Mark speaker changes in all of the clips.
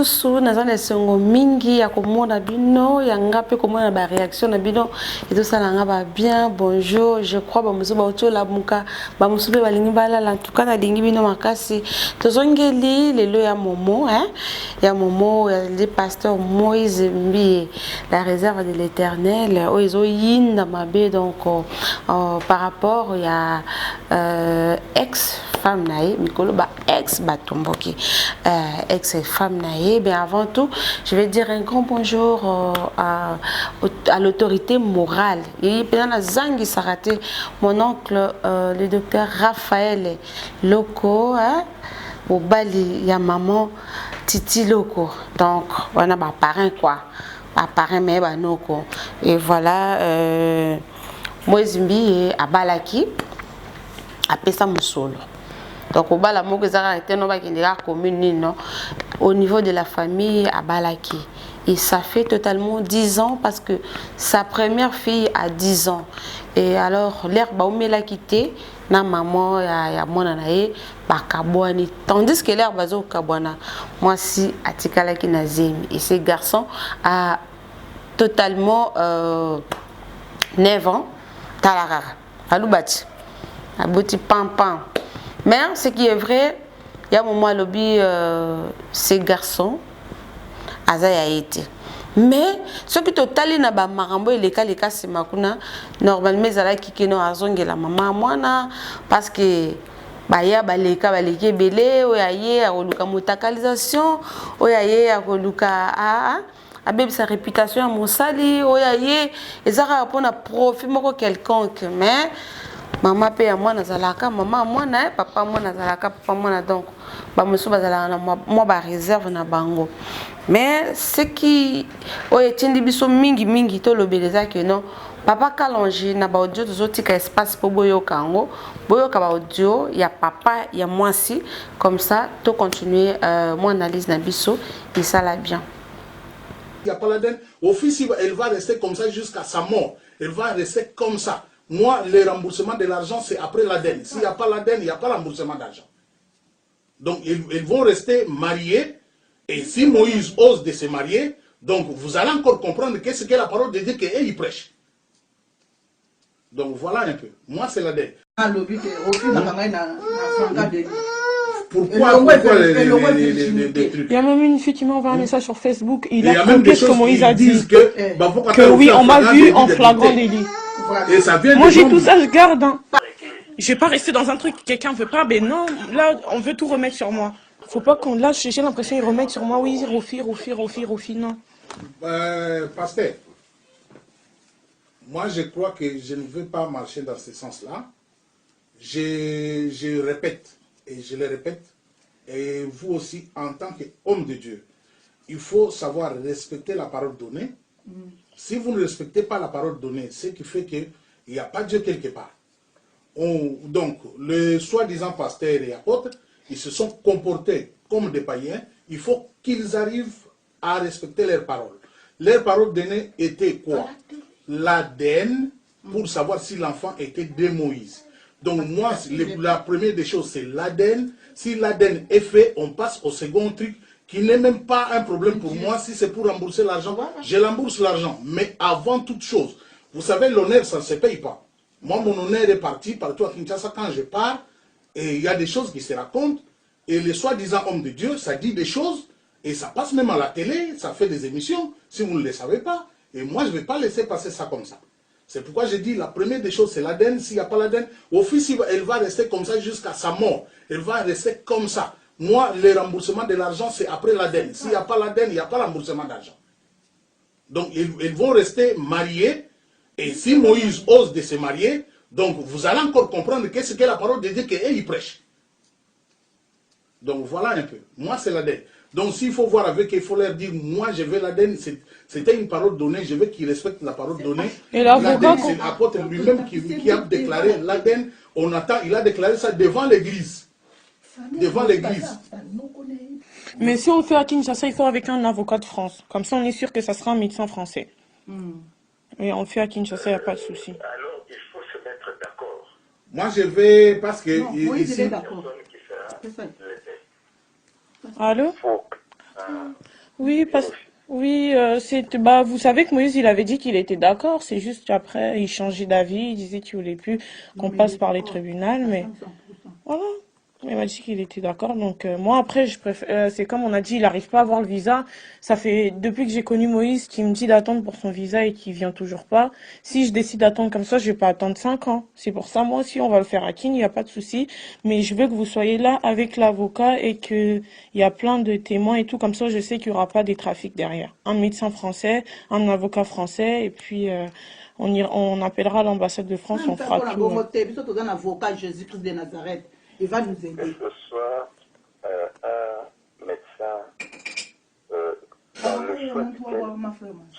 Speaker 1: lisusu naza na sengo mingi ya komona bino yanga pe komona ba réaction na bino et tout ça nga ba bien bonjour je crois ba musu ba otola muka ba musu be balingi balala en tout cas na lingi bino makasi tozongeli lelo ya momo hein ya momo ya le pasteur Moïse Mbi la réserve de l'Éternel oizo yinda mabe donc par rapport ya ex femme naïe mikolo ba ex batomboki ex femme naïe mais avant tout je vais dire un grand bonjour à l'autorité morale et pendant la zangi sarate mon oncle le docteur Raphaël Loko hein au Bali ya maman Titi Loko donc on a ba parrain quoi ba parrain mais ba noko et voilà Moïse Mbi à Balaki à Pesa Musolo. Donc, au bas, la commune, au niveau de la famille à Balaki. Et ça fait totalement 10 ans parce que sa première fille a 10 ans. Et alors, l'herbe a quitté, na maman, ya monanae, bakabouani. Tandis que l'herbe a kabouana, moi si, atikala ki nazemi. Et ce garçon a totalement 9 ans, talarara. Aloubati. Abouti pam pam. Mais ce qui est vrai, il y a un moment lobby ces garçons Azaya été. Mais ce qui totalement na ba marambo et les cas c'est makuna normalement zala kikeno azonge la maman mwana parce que baya baleka baleke belé oyaye akoluka motakalisation oyaye akoluka a bébé sa réputation à mosali oyaye ezaka pona profit moko quelconque mais maman paye à moi nazalaka maman moi na papa moi nazalaka papa moi donc ba musu bazala moi ba réserve na bango mais ce qui oyetindi biso mingi to lobeleza que non papa kalongi na ba audio tozotika espace pour boyo kango boyo ka ba audio ya papa ya moi si comme ça to continuer mon analyse na biso et ça la bien.
Speaker 2: Il y a pas la donne au fils elle va rester comme ça jusqu'à sa mort, elle va rester comme ça. Moi, le remboursement de l'argent, c'est après l'ADN. S'il n'y a pas l'ADN, il n'y a pas remboursement d'argent. Donc, ils vont rester mariés. Et si Moïse ose de se marier, donc vous allez encore comprendre qu'est-ce que la parole de Dieu qu'il prêche. Donc, voilà un peu. Moi, c'est l'ADN. Pourquoi les trucs?
Speaker 1: Il y a même une fille qui m'a envoyé un message sur Facebook. Il a compris ce que Moïse a dit.
Speaker 2: Que
Speaker 1: oui, on m'a vu en flagrant délit.
Speaker 2: Et ça vient
Speaker 1: moi j'ai tout ça, je garde. Hein. Je vais pas rester dans un truc que quelqu'un veut pas. Mais non, là on veut tout remettre sur moi. Faut pas qu'on lâche. J'ai l'impression qu'ils remettent sur moi. Oui, Rofi, non.
Speaker 2: Pasteur, moi je crois que je ne veux pas marcher dans ce sens-là. Je répète et je le répète. Et vous aussi, en tant qu'homme de Dieu, il faut savoir respecter la parole donnée. Si vous ne respectez pas la parole donnée, ce qui fait qu'il n'y a pas Dieu quelque part. Donc, les soi-disant pasteurs et apôtres, ils se sont comportés comme des païens. Il faut qu'ils arrivent à respecter leurs paroles. Leurs paroles données étaient quoi? L'ADN pour savoir si l'enfant était de Moïse. Donc, moi, la première des choses, c'est l'ADN. Si l'ADN est fait, on passe au second truc qui n'est même pas un problème pour moi. Si c'est pour rembourser l'argent, je rembourse l'argent. Mais avant toute chose, vous savez, l'honneur, ça ne se paye pas. Moi, mon honneur est parti partout à Kinshasa quand je pars. Et il y a des choses qui se racontent. Et les soi-disant hommes de Dieu, ça dit des choses. Et ça passe même à la télé, ça fait des émissions, si vous ne le savez pas. Et moi, je ne vais pas laisser passer ça comme ça. C'est pourquoi j'ai dit, la première des choses, c'est l'ADN. S'il n'y a pas l'ADN, au fils, elle va rester comme ça jusqu'à sa mort. Elle va rester comme ça. Moi, le remboursement de l'argent, c'est après l'ADN. S'il n'y a pas l'ADN, il n'y a pas remboursement d'argent. Donc, ils vont rester mariés. Et si Moïse ose de se marier, donc vous allez encore comprendre qu'est-ce que la parole de Dieu qu'il prêche. Donc, voilà un peu. Moi, c'est l'ADN. Donc, s'il faut voir avec eux, il faut leur dire, moi, je veux l'ADN. C'était une parole donnée, je veux qu'ils respectent la parole donnée.
Speaker 1: Et l'avocat,
Speaker 2: c'est l'apôtre lui-même qui a déclaré l'ADN. On attend, il a déclaré ça devant l'église. Devant l'église.
Speaker 1: Mais si on fait à Kinshasa, il faut avec un avocat de France. Comme ça, on est sûr que ça sera un médecin français. Et on fait à Kinshasa, il n'y a pas de souci.
Speaker 3: Alors, il faut se mettre d'accord.
Speaker 2: Moi, je vais, parce que...
Speaker 4: Non, oui,
Speaker 2: ici,
Speaker 4: il est d'accord.
Speaker 1: Allô?
Speaker 4: Oui, bah, vous savez que Moïse, il avait dit qu'il était d'accord. C'est juste qu'après, il changeait d'avis. Il disait qu'il voulait plus qu'on passe par les tribunaux. Mais voilà. Il m'a dit qu'il était d'accord. Donc, moi, après, je préfère. C'est comme on a dit, il n'arrive pas à avoir le visa. Ça fait depuis que j'ai connu Moïse qui me dit d'attendre pour son visa et qui vient toujours pas. Si je décide d'attendre comme ça, je vais pas attendre 5 ans. C'est pour ça, moi aussi, on va le faire à Kin, il n'y a pas de souci. Mais je veux que vous soyez là avec l'avocat et que il y a plein de témoins et tout. Comme ça, je sais qu'il y aura pas des trafics derrière. Un médecin français, un avocat français, et puis on appellera l'ambassade de France, on fera tout.
Speaker 5: Un avocat Jésus-Christ de Nazareth. Il va nous aider.
Speaker 3: Que ce soit un médecin dans le choix duquel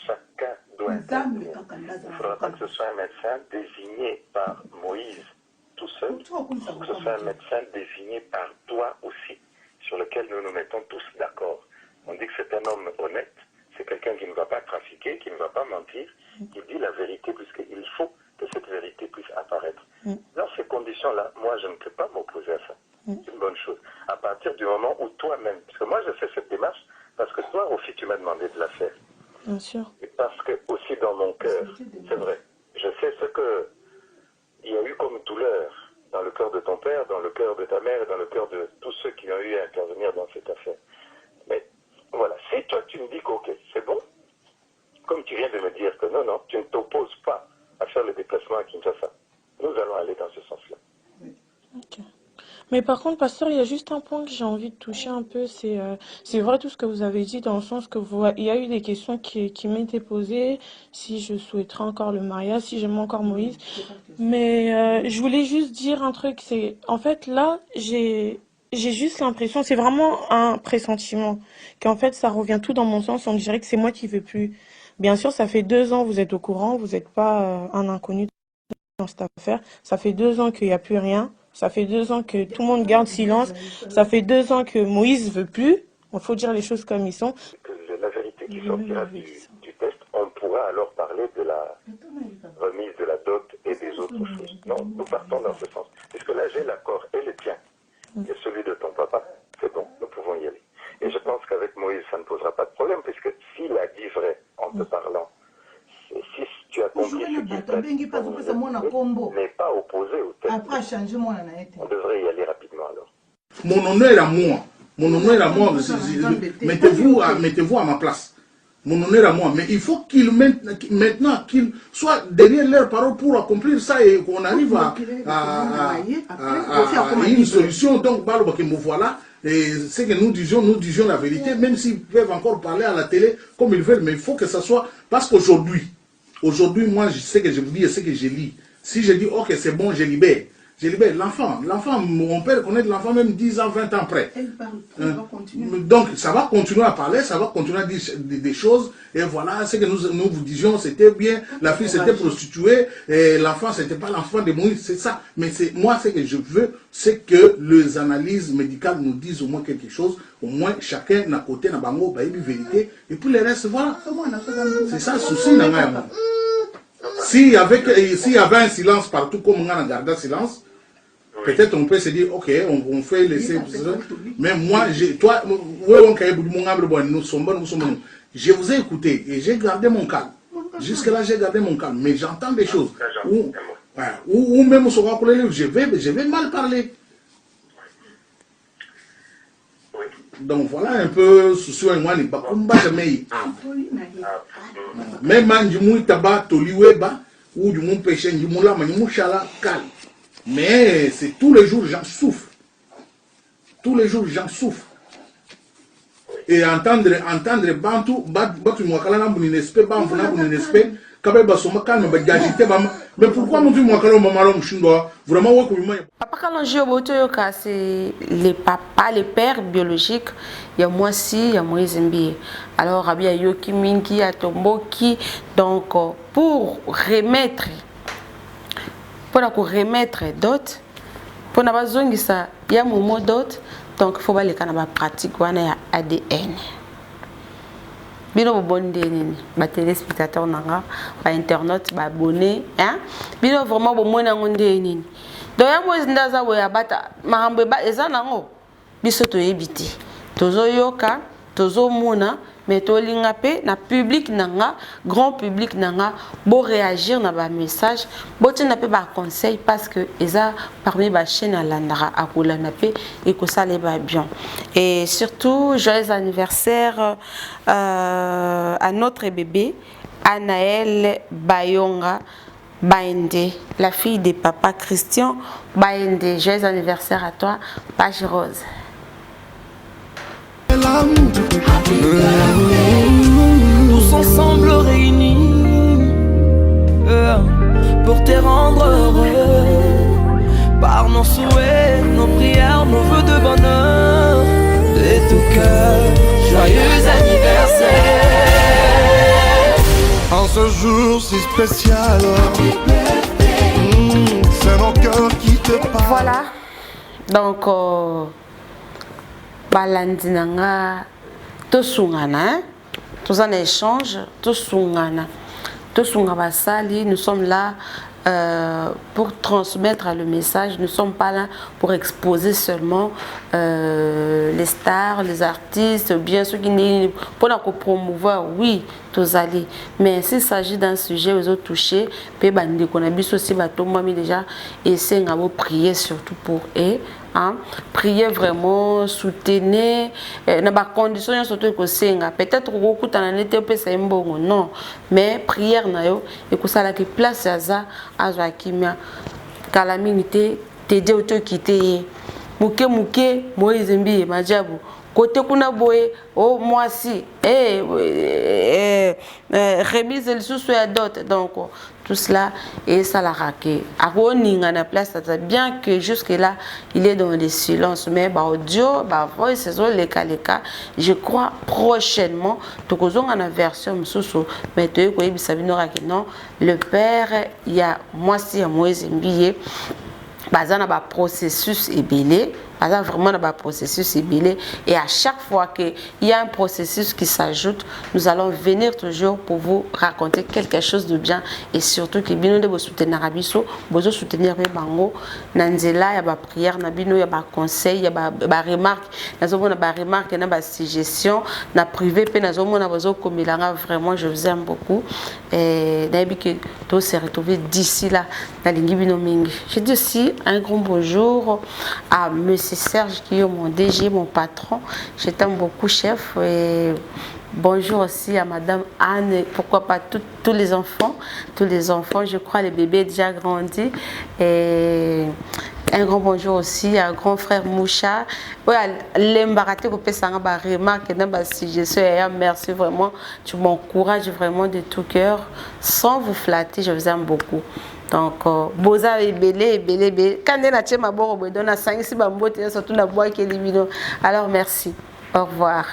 Speaker 3: chacun doit intervenir. Il ne faudra pas que ce soit un médecin désigné par Moïse tout seul, que ce soit un médecin désigné par toi aussi, sur lequel nous nous mettons tous d'accord. On dit que c'est un homme honnête, c'est quelqu'un qui ne va pas trafiquer, qui ne va pas mentir, qui dit la vérité, puisqu'il faut que cette vérité puisse apparaître. Dans ces conditions-là, moi, je ne peux pas m'opposer à ça. C'est une bonne chose. À partir du moment où toi-même, parce que moi, je fais cette démarche, parce que toi aussi, tu m'as demandé de la faire.
Speaker 4: Bien sûr.
Speaker 3: Et parce que, aussi dans mon cœur, c'est vrai, je sais ce que il y a eu comme douleur dans le cœur de ton père, dans le cœur de ta mère et dans le cœur de tous ceux qui ont eu à intervenir dans cette affaire. Mais voilà, si toi tu me dis que ok, c'est bon, comme tu viens de me dire que non, tu ne t'opposes pas à faire le déplacement à Kinshasa, nous allons aller dans ce sens-là.
Speaker 4: Ok. Mais par contre, pasteur, il y a juste un point que j'ai envie de toucher un peu. C'est vrai tout ce que vous avez dit dans le sens que il y a eu des questions qui m'étaient posées. Si je souhaiterais encore le mariage, si j'aime encore Moïse. Mais je voulais juste dire un truc. C'est en fait là, j'ai juste l'impression, c'est vraiment un pressentiment, qu'en fait ça revient tout dans mon sens. On dirait que c'est moi qui veux plus. Bien sûr, ça fait 2 ans, vous êtes au courant, vous n'êtes pas un inconnu dans cette affaire. Ça fait 2 ans qu'il n'y a plus rien. Ça fait 2 ans que tout le monde garde silence. Ça fait 2 ans que Moïse veut plus. Il faut dire les choses comme ils sont.
Speaker 3: Que la vérité qui sortira du test, on pourra alors parler de la remise de la dot et des autres choses. Non, nous partons dans ce sens. Puisque là, j'ai l'accord et le tien et celui de ton papa. C'est bon, nous pouvons y aller. Et je pense qu'avec Moïse, ça ne posera pas de problème, puisque s'il a dit vrai en te parlant, si tu as compris ce qu'il t'a dit, n'est pas opposé au test, on devrait y aller rapidement alors.
Speaker 2: Mon honneur est à moi. Mon honneur est à moi. Mettez-vous à ma place. Mon honneur est à moi. Mais il faut qu'ils maintenant qu'ils soient derrière leurs paroles pour accomplir ça et qu'on arrive à une solution. Donc, voilà. Et c'est que nous disions la vérité, même s'ils peuvent encore parler à la télé comme ils veulent, mais il faut que ça soit... Parce qu'aujourd'hui, moi, je sais que je vous dis et ce que je lis. Si je dis, ok, c'est bon, je libère l'enfant. On peut reconnaître l'enfant même 10 ans, 20 ans après. Donc, ça va continuer à parler, ça va continuer à dire des choses. Et voilà, ce que nous vous disions, c'était bien. La fille s'était prostituée, et l'enfant, c'était pas l'enfant de Moïse, c'est ça. Mais moi, ce que je veux, c'est que les analyses médicales nous disent au moins quelque chose. Au moins, chacun n'a côté, n'a bango, bah, il y a une vérité. Et puis le reste, voilà. C'est ça le souci, s'il y avait un silence partout, comme on a gardé silence, peut-être on peut se dire, ok, on fait laisser. Mais moi, je vous ai écouté et j'ai gardé mon calme. Jusque-là, j'ai gardé mon calme. Mais j'entends des choses où même je vais mal parler. Donc voilà un peu souci moi ni bakumba jamais même manjimu taba toliweba ou du mon péché du moula manimu chala calme. Mais c'est tous les jours j'en souffre. Tous les jours j'en souffre. Et entendre bantu batu mwakala na buni nespe banfu na buni nespe kabe basoma calme ba gagité ba. Mais pourquoi mon Dieu mwakala mamalo mshindo vraiment wako bima.
Speaker 1: Papa Kalonji Obotoyoka, c'est les papas, les pères biologiques. Il y a moi si, il y a Moïse Mbié. Alors Rabia Yoki Minki Atomboki. Donc pour remettre d'autres, pour n'a pas besoin de ça, il y a mon mot d'autres. Donc il faut pas les canaux pratiques ou un ADN. Bino bonde nini ba téléspectateur nanga ba internaute ba abonné hein bino vraiment bo mona ngonde nini donc ya Moïse ndaza boya bata mahambe ba eza nango biso to yebiti tozo yoka tozo mona mais to linga pe na public nanga grand public nanga bo réagir na ba message bo tina pe ba conseil parce que eza parmi ba chaîne alandara akola na pe et que ça les va bien. Et surtout joyeux anniversaire à notre bébé Anaël Bayonga Baende, la fille de papa Christian Baende. Joyeux anniversaire à toi, Page Rose.
Speaker 6: Tous ensemble réunis pour te rendre heureux par nos souhaits, nos prières, nos vœux de bonheur de tout cœur. Joyeux anniversaire
Speaker 7: en ce jour si spécial. C'est mon cœur qui te parle.
Speaker 1: Voilà, donc balandinanga tosungana, tous en échange, tosungana, tosunga basali. Nous sommes là pour transmettre le message. Nous ne sommes pas là pour exposer seulement les stars, les artistes, bien ceux qui n'est pour la promouvoir, oui, tous allés. Mais s'il s'agit d'un sujet aux autres touchés, peut bandi qu'on a vu aussi bateau moi déjà essayer à prier surtout pour eux. Hein? Prier vraiment, soutenir, dans les conditions surtout que c'est peut-être beaucoup de temps non, mais prière na yo et que ça la place à ça à Joachimia calamité t'aider auto quitter muke Moïse Mbi majabu côté kuna boye oh moi si remise le sous à d'autres donc tout cela et ça la raqué à na la place bien que jusque là il est dans le silence mais bah audio bah voix c'est les cas je crois prochainement tout cause on a version sous mais tu quoi il sabino non le père il y a moi si à Moïse Mbi bazana ba processus ébélé bazana vraiment na ba processus ébélé et à chaque fois que il y a un processus qui s'ajoute nous allons venir toujours pour vous raconter quelque chose de bien et surtout que bino de vous soutenir abiso bozo soutenir pe bango nanzela ya ba prière na bino ya ba conseil ya ba remarque nazo mona ba remarque na ba suggestion na privé pe nazo mona bozo komelanga vraiment je vous aime beaucoup et d'ailleurs que tout se retrouver d'ici là na lingi bino mingi. Je dis aussi un grand bonjour à monsieur Serge qui est mon DG, mon patron. Je t'aime beaucoup, chef. Et bonjour aussi à madame Anne, et pourquoi pas tous les enfants. Tous les enfants, je crois, les bébés déjà grandis. Et un grand bonjour aussi à grand frère Moucha. L'embarraté que ça va remarquer si je suis merci vraiment. Tu m'encourages vraiment de tout cœur. Sans vous flatter, je vous aime beaucoup. Donc, boza belé. Quand on a tché ma boro, on a 5 si bambote surtout la boîte qui est divino. Alors merci. Au revoir.